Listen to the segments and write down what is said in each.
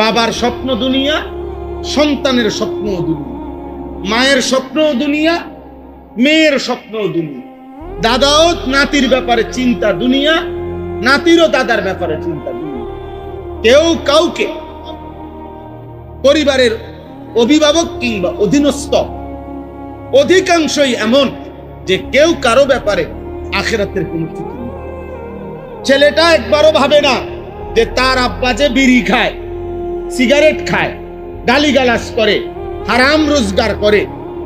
বাবার স্বপ্ন দুনিয়া, সন্তানের স্বপ্ন দুনিয়া, মায়ের স্বপ্ন দুনিয়া, মেয়ের স্বপ্ন দুনিয়া, দাদাও নাতির ব্যাপারে চিন্তা দুনিয়া, নাতিরও দাদার ব্যাপারে চিন্তা দুনিয়া। কেউ কাউকে পরিবারের অভিভাবক কিংবা অধীনস্থ অধিকাংশই এমন যে কেউ কারো ব্যাপারে আখিরাতের কোনো ফিকির নেই। ছেলেটা একবারও ভাবে না যে তার আব্বা যে বিড়ি খায়, সিগারেট খায়, গালিগালাজ করে, হারাম রোজগার করে,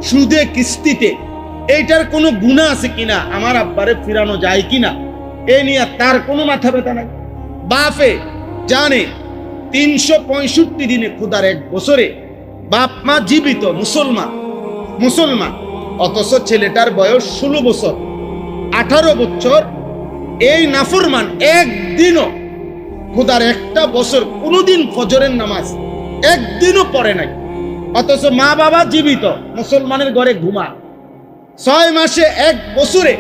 সুদে কিস্তিতে, এইটার কোনো গুনাহ আছে কিনা, আমার আব্বারে ফিরানো যায় কিনা, এ নিয়ে তার কোনো মাথা ব্যথা নাই। বাপে জানে 365 দিনে খোদার এক বছরে বাপ মা জীবিত মুসলমান, অথচ ছেলেটার বয়স 16 বছর, 18 বছর, এই নাফরমান একদিনও খোদার একটা বছর কোনোদিন ফজরের নামাজ একদিনও পড়ে নাই। অথচ মা বাবা জীবিত, মুসলমানের ঘরে ঘুমা, 6 মাসে 1 বছরে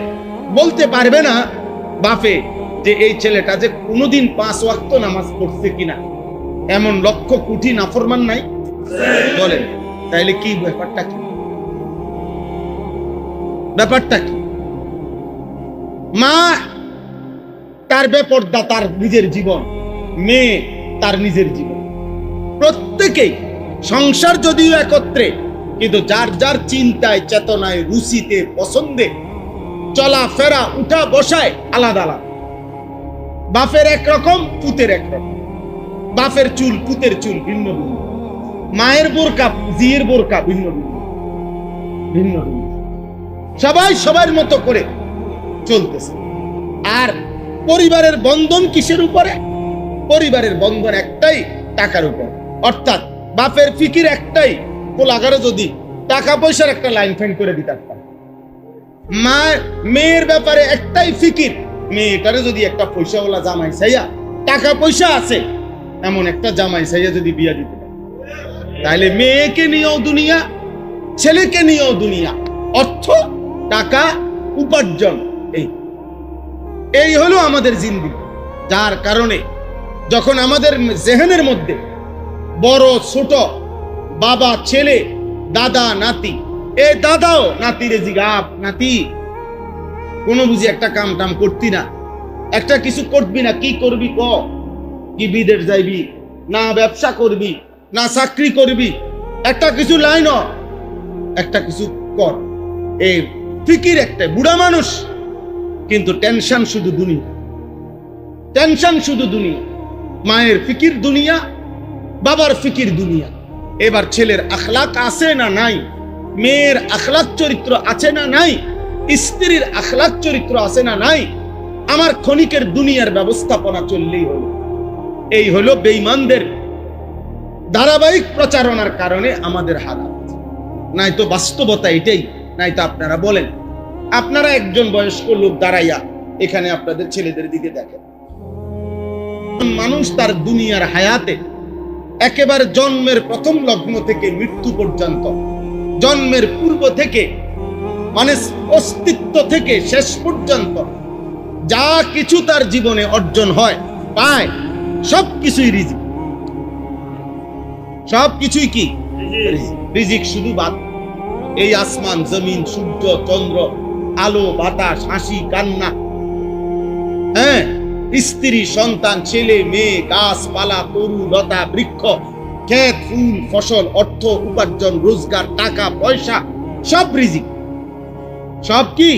বলতে পারবে না বাপে যে এই ছেলেটা যে কোনোদিন 5 ওয়াক্ত নামাজ পড়ছে কিনা। এমন লক্ষ কোটি নাফরমান নাই? বলেন তাইলে কি ব্যাপারটা কি? মা তার বেপরদা, তার নিজের জীবন, মেয়ে তার নিজের জীবন, প্রত্যেকেই সংসার যদিও একত্রে, কিন্তু যার যার চিন্তায়, চেতনায়, রুচিতে, পছন্দে, চলাফেরা, উঠা বসায় আলাদা আলাদা। বাপের একরকম, পুতের একরকম, বাপের চুল পুতের চুল ভিন্ন ভিন্ন, মায়ের বোরকা জিয়ের বোরকা ভিন্ন ভিন্ন, সবাই সবার মতো করে চলতেছে। আর পরিবারের বন্ধন কিসের উপরে? পরিবারের বন্ধন একটাই, টাকার উপর। অর্থাৎ বাপের ফিকির একটাই, পোলাগারে যদি টাকা পয়সার একটা লাইন ফাইন করে দিতাম। মা মেয়ের ব্যাপারে একটাই ফিকির, মেয়েটারে যদি একটা পয়সাওয়ালা জামাই চাইয়া, টাকা পয়সা আছে এমন একটা জামাই চাইয়া যদি বিয়া দিতে পারে, তাহলে মেয়েকে নিয়েও দুনিয়া, ছেলেকে নিয়েও দুনিয়া। অর্থ, টাকা, উপার্জন, এই হলো আমাদের জিন্দেগি। যার কারণে যখন আমাদের জেহেনের মধ্যে বড় ছোট, বাবা ছেলে, দাদা নাতি, এই দাদাও নাতিরে জিগাব, নাতি কোনো বুঝি একটা কাম টাম করতি না, একটা কিছু করবি না, কি করবি ক? কি বিদেশ যাইবি, না ব্যবসা করবি, না চাকরি করবি, একটা কিছু লাইন, একটা কিছু কর। এই ফিকির একটা বুড়া মানুষ, কিন্তু টেনশন শুধু দুনিয়া, টেনশন শুধু দুনিয়া। মায়ের ফিকির দুনিয়া, বাবার ফিকির দুনিয়া। এবার ছেলের আখলাক আছে না নাই, মেয়ের আখলাক চরিত্র আছে না নাই, স্ত্রীর আখলাক চরিত্র আছে না নাই, আমার ক্ষণিকের দুনিয়ার ব্যবস্থাপনা চললেই হলো। এই হলো বেঈমানদের ধারাবাহিক প্রচারণার কারণে আমাদের হালাত। নাই তো বাস্তবতা এটাই। নাই তো আপনারা বলেন, আপনারা একজন বয়স্ক লোক দাঁড়াইয়া এখানে আপনাদের ছেলেদের দিকে দেখেন, মানুষ তার দুনিয়ার হায়াতে একেবারে জন্মের প্রথম লগ্ন থেকে মৃত্যু পর্যন্ত, জন্মের পূর্ব থেকে মানে অস্তিত্ব থেকে শেষ পর্যন্ত যা কিছু তার জীবনে অর্জন হয়, পায়, সবকিছুই রিজিক। সবকিছুই কি রিজিক? শুধু বাদ এই আসমান জমিন, সূর্য চন্দ্র, আলো বাতাস, হাসি কান্না, হ্যাঁ, স্ত্রী সন্তান, ছেলে মেয়ে, গাছপালা, তরু লতা, বৃক্ষ, ক্ষেত ফুল ফসল, অর্থ উপার্জন, রোজগার, টাকা পয়সা, সব রিজিক। সব কি?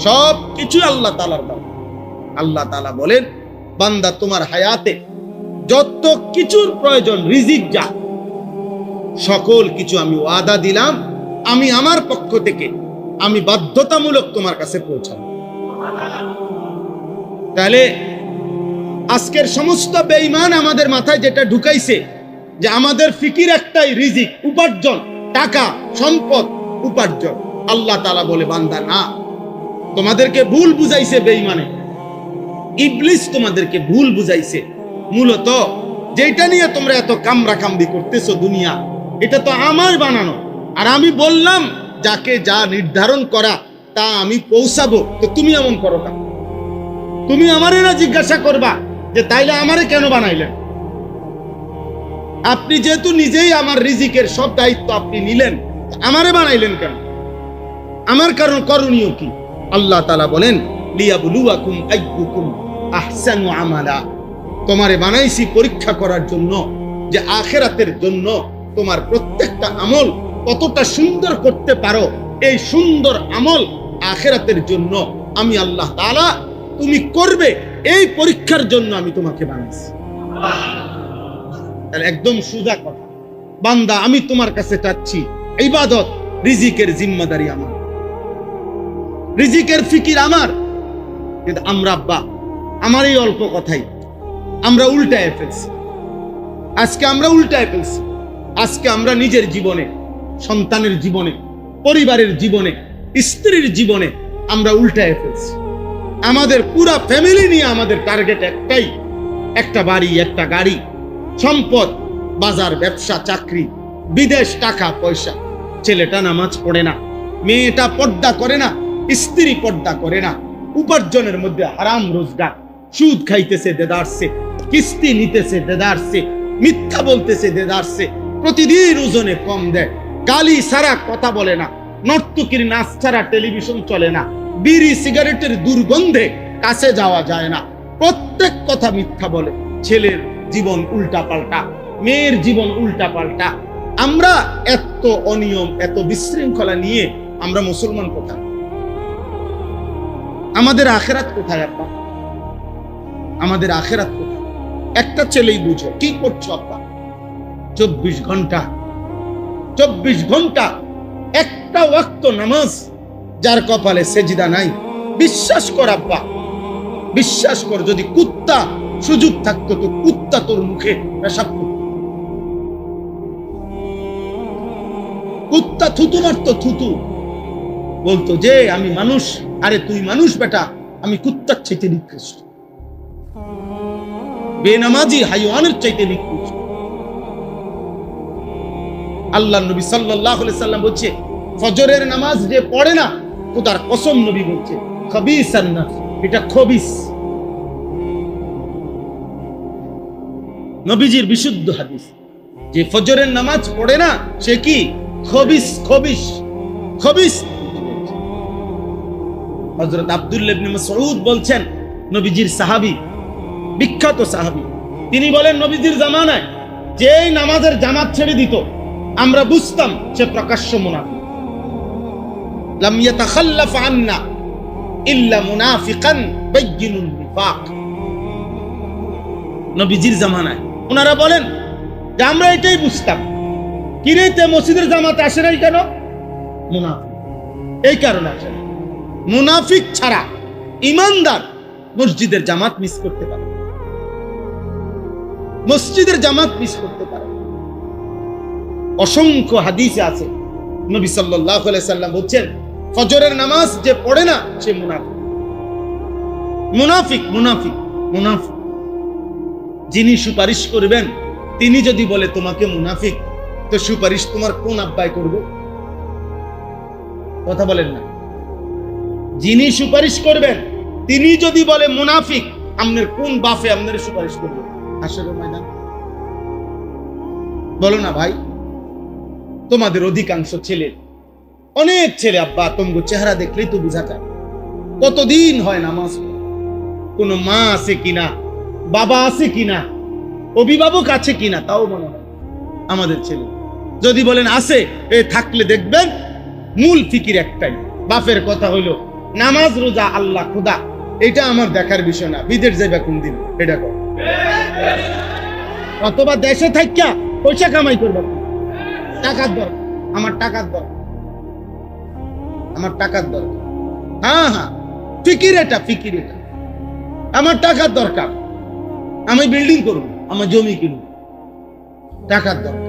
সব কিছু আল্লাহ তাআলার দান। আল্লাহ তাআলা বলেন, বান্দা তোমার হায়াতে যত কিছুর প্রয়োজন রিজিক যা, সকল কিছু আমি ওয়াদা দিলাম, আমি আমার পক্ষ থেকে আমি বাধ্যতামূলক তোমার কাছে পৌঁছাবো। তাহলে আজকের সমস্ত বেঈমান আমাদের মাথায় যেটা ঢুকাইছে যে আমাদের ফিকির একটাই, রিজিক, উপার্জন, টাকা, সম্পদ, উপার্জন। আল্লাহ তাআলা বলে, বান্দা না, তোমাদেরকে ভুল বুঝাইছে বেঈমানে, ইবলিস তোমাদেরকে ভুল বুঝাইছে। মূলত যেটা নিয়ে তোমরা এত কামড়াকামড়ি করতেছো দুনিয়া, এটা তো আমার বানানো। আর আমি বললাম যাকে যা নির্ধারণ করা তা আমি পৌঁছাবো, তো তুমি এমন করো না। তুমি আমারে না জিজ্ঞাসা করবা যে তাইলে আমারে কেন বানাইলেন? আপনি যেহেতু নিজেই আমার রিজিকের সব দায়িত্ব আপনি নিলেন, আমারে বানাইলেন কেন? আমার কারণ করণীয় কি? আল্লাহ তাআলা বলেন, লিয়াবলুয়াকুম আইয়ুকুম আহসানু আমালা। তোমারে বানাইছি পরীক্ষা করার জন্য, যে আখিরাতের জন্য তোমার প্রত্যেকটা আমল কতটা সুন্দর করতে পারো। এই সুন্দর আমল আখিরাতের জন্য আমি আল্লাহ তাআলা তুমি করবে এই পরীক্ষার জন্য আমি তোমাকে বানাইছি। তাহলে একদম সোজা কথা, বান্দা আমি তোমার কাছে চাচ্ছি ইবাদত, রিজিকের জিম্মাদারি আমার, রিজিকের ফিকির আমার। কিন্তু আমরা আব্বা আমার এই অল্প কথাই আমরা উল্টায় ফেলছি। আজকে আমরা উল্টায় ফেলছি। আজকে আমরা নিজের জীবনে, সন্তানের জীবনে, পরিবারের জীবনে, স্ত্রীর জীবনে আমরা উল্টায় ফেলছি। আমাদের পুরা ফ্যামিলি নিয়ে আমাদের টার্গেট একটাই, একটা বাড়ি, একটা গাড়ি, সম্পদ, বাজার, ব্যবসা, চাকরি, বিদেশ, টাকা পয়সা। ছেলেটা নামাজ পড়ে না, মেয়েটা পর্দা করে না, স্ত্রী পর্দা করে না, উপার্জনের মধ্যে হারাম রোজগার, সুদ খাইতেছে দেদারসে, কিস্তি নিতেছে দেদারসে, মিথ্যা বলতেছে দেদারসে, প্রতিদিন ওজনে কম দেয়, গালি ছাড়া কথা বলে না, নর্তকীর নাচ ছাড়া টেলিভিশন চলে না, বিড়ি সিগারেটের দুর্গন্ধে কাছে যাওয়া যায় না, প্রত্যেক কথা মিথ্যা বলে। ছেলের জীবন উল্টা পাল্টা, মেয়ের জীবন উল্টা পাল্টা। আমরা এত অনিয়ম, এত বিশৃঙ্খলা নিয়ে আমরা মুসলমান কোথায়? আমাদের আখিরাত কোথায় আব্বা? আমাদের আখিরাত কোথায়? একটা ছেলেই বুঝো কি করছো আব্বা। 24 ঘন্টা 24 ঘন্টা একটা ওয়াক্ত নামাজ যার কপালে সেজদা নাই, বিশ্বাস কর আব্বা, বিশ্বাস কর, যদি কুত্তা সুযোগ থাকতো তো কুত্তা তোর মুখে পেশাব করত, কুত্তা থুতু মারতো, থুতু বলতো যে আমি মানুষ। আরে তুই মানুষ বেটা, আমি কুত্তার চাইতে নিকৃষ্ট, বেনামাজি হাইওয়ানের চাইতে নিকৃষ্ট। আল্লাহ নবী সাল্লাল্লাহু আলাইহি সাল্লাম বলছে, ফজরের নামাজ যে পড়ে না, খোদার কসম নবী বলছে, খবিসান নাফস, এটা খবিস। নবীজির বিশুদ্ধ হাদিস, যে ফজরের নামাজ পড়ে না সে কি খবিস, খবিস, খবিস। হযরত আব্দুল্লাহ ইবনে মাসউদ বলছেন, নবীজির সাহাবী, বিখ্যাত সাহাবী, তিনি বলেন নবীজির জামানায় যে নামাজের জামাত ছেড়ে দিত আমরা বুঝতাম সে প্রকাশ্য মুনাফিক। লাম ইয়াতাখাল্লাফ আন্না ইল্লা মুনাফিকান বায়্যিনুন নিফাক। নবীজির জামানায় ওনারা বলেন যে আমরা এটাই বুঝতাম, কিরে তে মসজিদের জামাতে আসে নাই কেন? মুনাফিক। এই কারণে আসে। মুনাফিক ছাড়া ইমানদার মসজিদের জামাত মিস করতে পারে, মসজিদের জামাত মিস করতে পারে। অসংখ্য হাদিসে আছে, নবী সাল্লাল্লাহু আলাইহি সাল্লাম বলছেন, ফজরের নামাজ যে পড়ে না সে মুনাফিক, মুনাফিক, মুনাফিক, মুনাফিক। যিনি সুপারিশ করবেন তিনি যদি বলে তোমাকে মুনাফিক, তো সুপারিশ তোমার কোন আব্বাই করবে? কথা বলেন না। যিনি সুপারিশ করবেন তিনি যদি বলে মুনাফিক, আপনার কোন বাপে আপনার সুপারিশ করবে? হাসরের ময়দান বলো না ভাই। তোমাদের অধিকাংশ ছেলে, অনেক ছেলে আব্বা, তোমার চেহারা দেখলেই তো বোঝা যায় কতদিন হয় নামাজ, কোন মা আছে কিনা, বাবা আছে কিনা, অভিভাবক আছে কিনা তাও মনে হয় আমাদের ছেলে। যদি বলেন আছে, থাকলে দেখবেন মূল ফিকির একটাই, বাপের কথা হইলো নামাজ, রোজা, আল্লাহ, খোদা, এটা আমার দেখার বিষয় না, বিদেশ যাইবা কোন দিন এটা কর, অথবা দেশে থাকিয়া পয়সা কামাই করবা, টাকার দরকার, আমার টাকার দরকার, আমার টাকার দরকার। হ্যাঁ হ্যাঁ, ফিকির এটা, ফিকির এটা, আমার টাকার দরকার, আমি বিল্ডিং করব, আমার জমি কিনব, টাকার দরকার।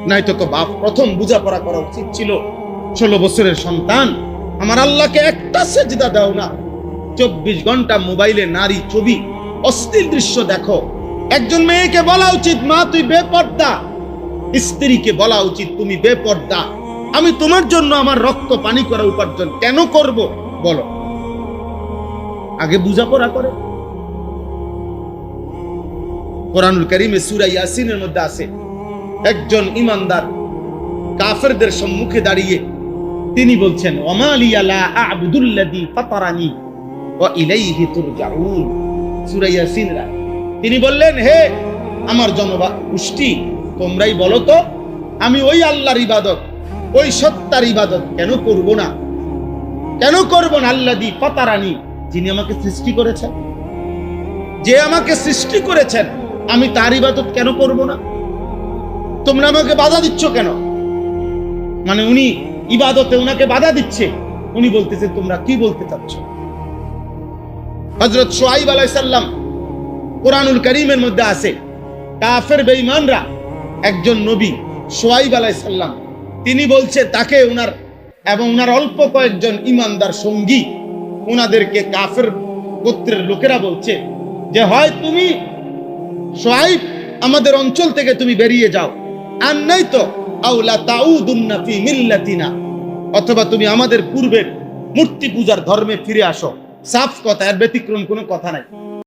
নয়তো তো বাপ প্রথম বোঝাপড়া করা উচিত ছিল, 16 বছরের সন্তান, আমার আল্লাহকে একটা সেজদা দাও না, 24 ঘন্টা মোবাইলে নারী ছবি, অশ্লীল দৃশ্য দেখো। একজন মেয়েকে বলা উচিত, মা তুই বেপর্দা, স্ত্রীকে বলা উচিত তুমি বেপর্দা, আমি তোমার জন্য আমার রক্ত পানি করা উপার্জন কেন করব বলো? আগে বোঝাপড়া করে। কোরআনুল কারীমে সূরা ইয়াসিনের মধ্যে আছে, একজন ইমানদার কাফেরদের সম্মুখে দাঁড়িয়ে তিনি বলছেন, ওমা লিয়া লা আ'বুদুল্লাযী ফাতারানি ওয়া ইলাইহি তুরজাউন, সূরা ইয়াসিন। তিনি বললেন, হে আমার জনগোষ্ঠী, তোমরাই বলো তো আমি ওই আল্লাহর ইবাদত, ওই সত্তার ইবাদত কেন করব না? কেন করব না? আল্লাযী ফাতারানি, যিনি আমাকে সৃষ্টি করেছেন, যে আমাকে সৃষ্টি করেছেন, আমি তার ইবাদত কেন করব না? তোমরা আমাকে বাধা দিচ্ছ কেন? মানে উনি ইবাদতে উনাকে বাধা দিচ্ছে। উনি বলতেছে, তোমরা কি বলতে চাচ্ছ? হযরত শুআয়ব আলাইহিস সালাম, কোরআনুল কারীমের মধ্যে আছে, কাফের বেঈমানরা একজন নবী শুআয়ব আলাইহিস সালাম, তিনি বলছে তাকে উনার এবং উনার অল্প কয়েকজন ইমানদার সঙ্গী উনাদেরকে কাফের গোত্রের লোকেরা বলছে যে, হয় তুমি শুআয়ব আমাদের অঞ্চল থেকে তুমি বেরিয়ে যাও, আর নাই তো আউলা তাউদুন্না ফি মিল্লাতিনা, অথবা তুমি আমাদের পূর্বের মূর্তি পূজার ধর্মে ফিরে আসো। সাফ কথা, এর ব্যতিক্রম কোনো কথা নাই।